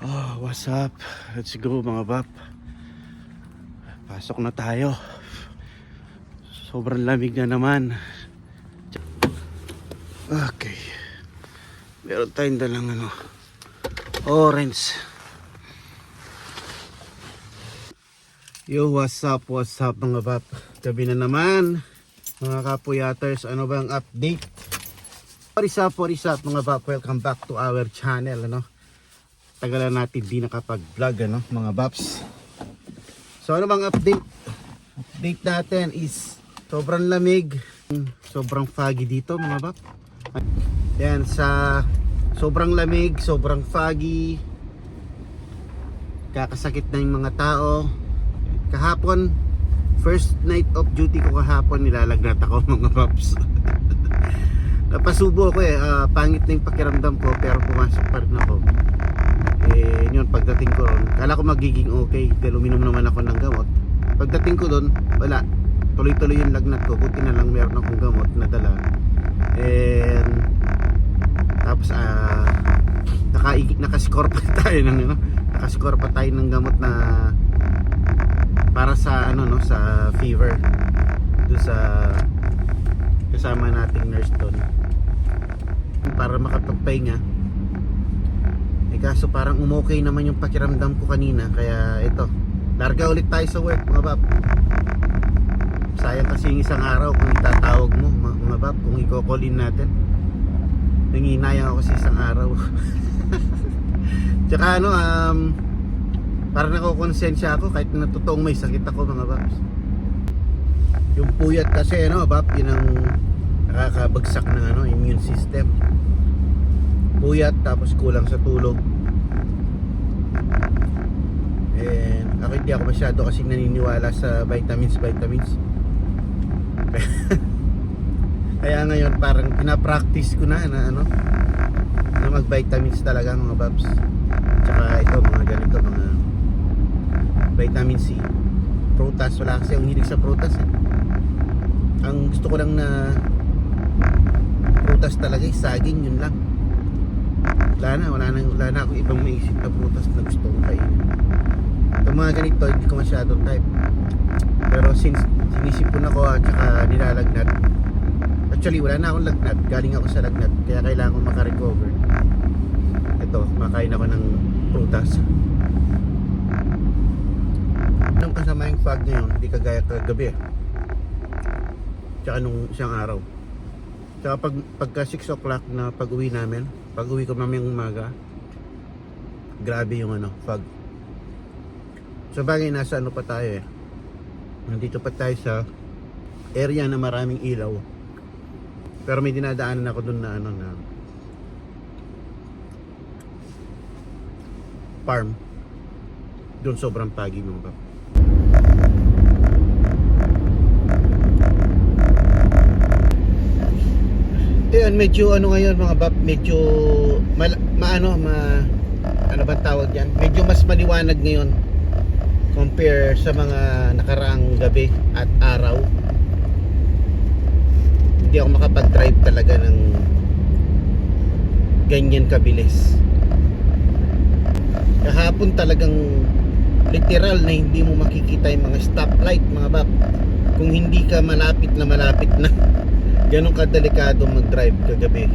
Oh, what's up? Let's go mga bap. Pasok na tayo. Sobrang lamig na naman. Okay. Meron tayong dalang orange. Yo, what's up mga bap? Gabi na naman. Mga kapuyaters, ano bang update? What is up mga bap? Welcome back to our channel, Tagalan natin di nakapag-vlog, mga baps. So ano bang update? Update natin is sobrang lamig, sobrang foggy dito mga bap. Yan, sa sobrang lamig, sobrang foggy, kakasakit na yung mga tao. Kahapon, first night of duty ko kahapon, nilalagnat ako mga baps. Napasubo ako pangit na yung pakiramdam ko pero pumasok pa rin ako. Yun, pagdating ko ron, kala ko magiging okay dahil uminom naman ako ng gamot. Pagdating ko doon, wala, tuloy-tuloy yung lagnat ko. Buti na lang meron akong gamot na dala. And tapos nakascore pa tayo ng nakascore pa tayo ng gamot na para sa sa fever doon sa kasama nating nurse doon para makapagpahinga. Kaso parang umokay naman yung pakiramdam ko kanina, kaya ito, larga ulit tayo sa work mga bab. Sayang kasi yung isang araw kung itatawag mo mga bab, kung i-call-in natin. Nanginayang ako sa isang araw. Tsaka parang nakukonsensya ako kahit na totoong may sakit ako mga babs. Yung puyat kasi bab, yun ang nakakabagsak ng immune system. Puyat tapos kulang sa tulog. And ako hindi ako masyado kasi naniniwala sa vitamins. Kaya ngayon parang pinapractice ko na mag vitamins talaga mga babs. Tsaka ito mga ganito, mga vitamin C, prutas. Wala kasi ang hilig sa prutas Ang gusto ko lang na prutas talaga saging, yun lang. Wala na akong ibang maisip na prutas na gusto kong kainin. Itong mga ganito hindi ko masyadong type, pero since sinisipon ako at saka nilalagnat, actually wala na akong lagnat, galing ako sa lagnat, kaya kailangan ko makarecover. Ito, makain ako ng prutas. Anong kasama yung fog ngayon, hindi kagaya kagabi tsaka nung isang araw. Tsaka pagka 6 o'clock na pag-uwi namin, pag-uwi ko mamayang umaga, grabe yung fog. So bagay nasa pa tayo nandito pa tayo sa area na maraming ilaw. Pero may dinadaanan ako dun na na farm. Doon sobrang foggy mga bab. Ayun, medyo ngayon mga bab, medyo ano ba tawag yan? Medyo mas maliwanag ngayon compare sa mga nakaraang gabi at araw. Hindi ako makapag-drive talaga ng ganyan kabilis. Kahapon talagang literal na hindi mo makikita yung mga stoplight mga bab kung hindi ka malapit na. Ganun kadelikado mag-drive kagabi.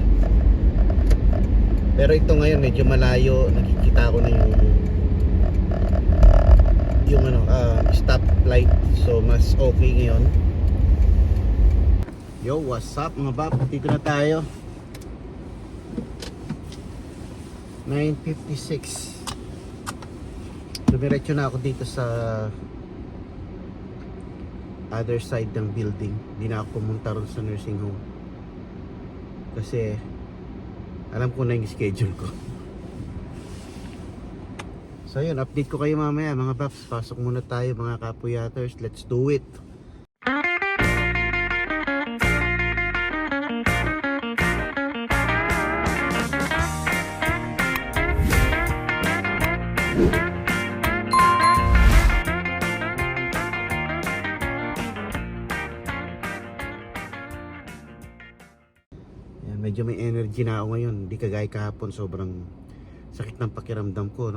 Pero ito ngayon medyo malayo, nakikita ko na yung stoplight, so mas okay ngayon. Yo, what's up mga bab? Dito na tayo. 9:56. Dumiretso na ako dito sa other side ng building. Hindi na ako pumunta ron sa nursing home kasi alam ko na yung schedule ko. So yun, update ko kayo mamaya mga paps. Pasok muna tayo mga kapuyaters. Let's do it. Medyo may energy na ako ngayon, hindi kagaya kahapon, sobrang sakit ng pakiramdam ko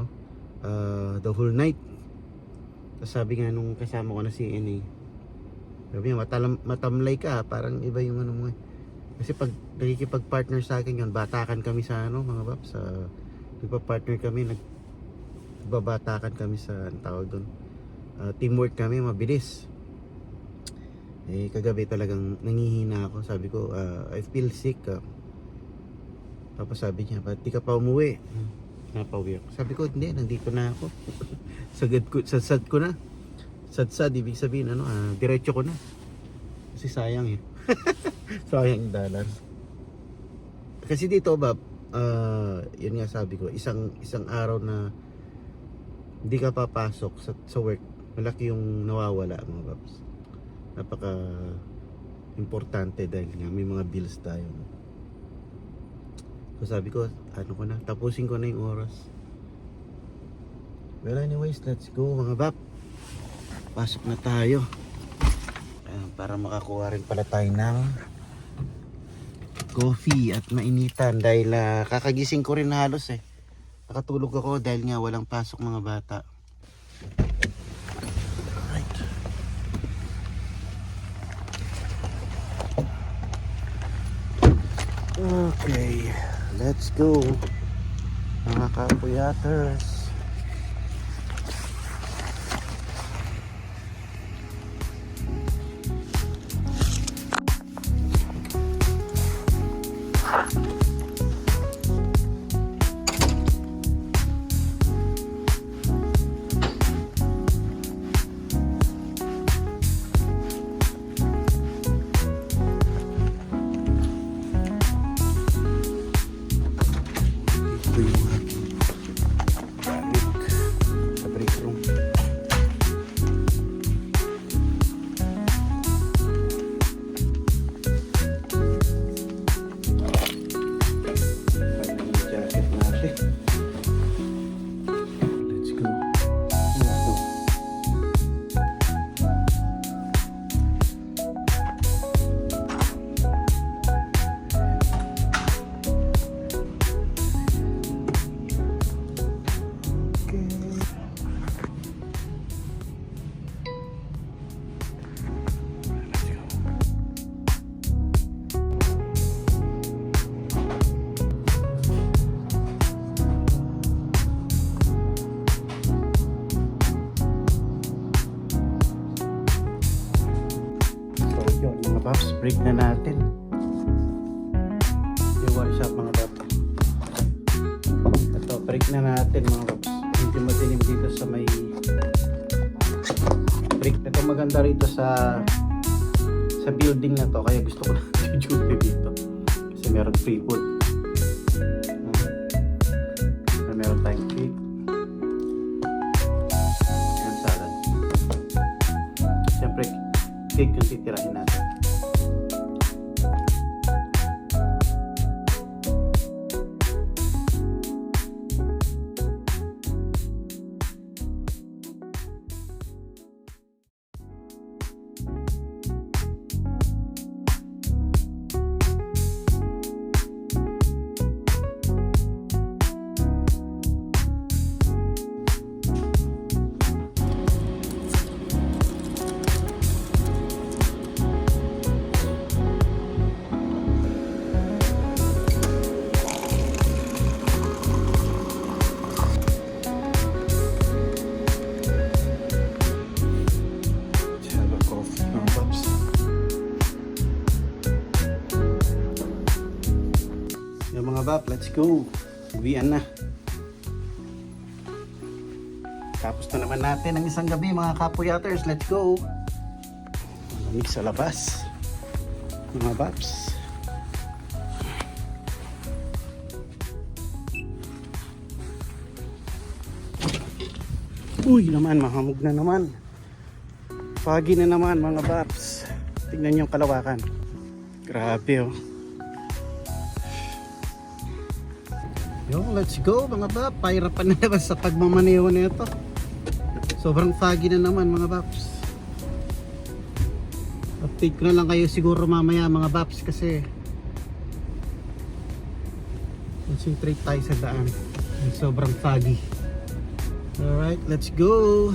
the whole night. Tapos sabi nga nung kasama ko na si NA, sabi niya, matamlay ka, parang iba yung ano mo eh. Kasi pag nakikipag-partner sa akin yun, batakan kami sa ano mga paps, nagpa-partner kami, nagbabatakan kami sa ang tawag doon, teamwork kami, mabilis. Eh kagabi talagang nangihina ako, sabi ko I feel sick. Tapos sabi niya, ba't di ka pa umuwi? Napauwi ako. Sabi ko, hindi, nandito na ako. Sadsad ko na. Sadsad, ibig sabihin, diretso ko na. Kasi sayang eh. Sayang yung dalan. Kasi dito, Bob, yun nga sabi ko, isang araw na hindi ka papasok sa work, malaki yung nawawala, mga Bobs. Napaka importante dahil nga may mga bills tayo. So sabi ko, tapusin ko na yung oras. Well anyways, let's go mga Bab. Pasok na tayo. Para makakuha rin pala tayo ng coffee at mainitan. Dahil kakagising ko rin halos eh. Nakatulog ako dahil nga walang pasok mga bata. Right. Okay, let's go mga kapuyaters. Paps, break na natin yung workshop mga paps. Ito, break na natin mga paps. Medyo madilim dito sa may break. Ito maganda rito sa building na to, kaya gusto ko na duty dito kasi meron free food. Meron tayong cake and salad. Siyempre cake yung titirahin natin. Bab, let's go. Uwian na. Tapos na naman natin ang isang gabi mga kapuyaters. Let's go. Malamig sa labas mga Babs. Uy naman, mahamog na naman. Pagi na naman mga Babs. Tingnan yung kalawakan. Grabe oh. Yo, let's go mga bab. Pahirapan na naman sa pagmamaneho na ito. Sobrang foggy na naman mga babs. Update ko na lang kayo siguro mamaya mga babs kasi concentrate tayo sa daan. Sobrang foggy. Alright, let's go.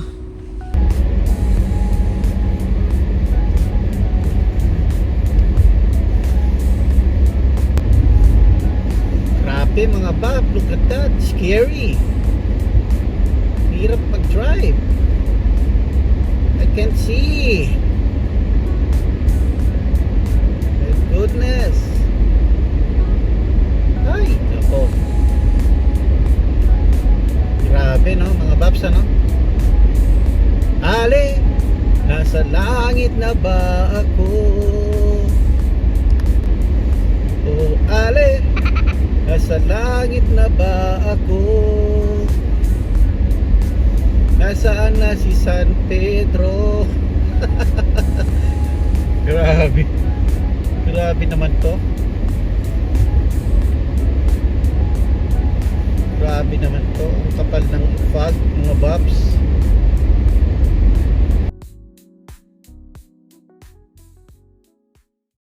Grabe mga bab, look at that, scary. Hirap mag-drive. I can't see. My goodness. Ay, ako. Grabe no, mga babs ano? Ale, nasa langit na ba ako? Oh, ale, nasa langit na ba ako? Nasaan na si San Pedro? Grabe. Grabe naman to. Grabe naman to. Ang kapal ng fog, mga babs.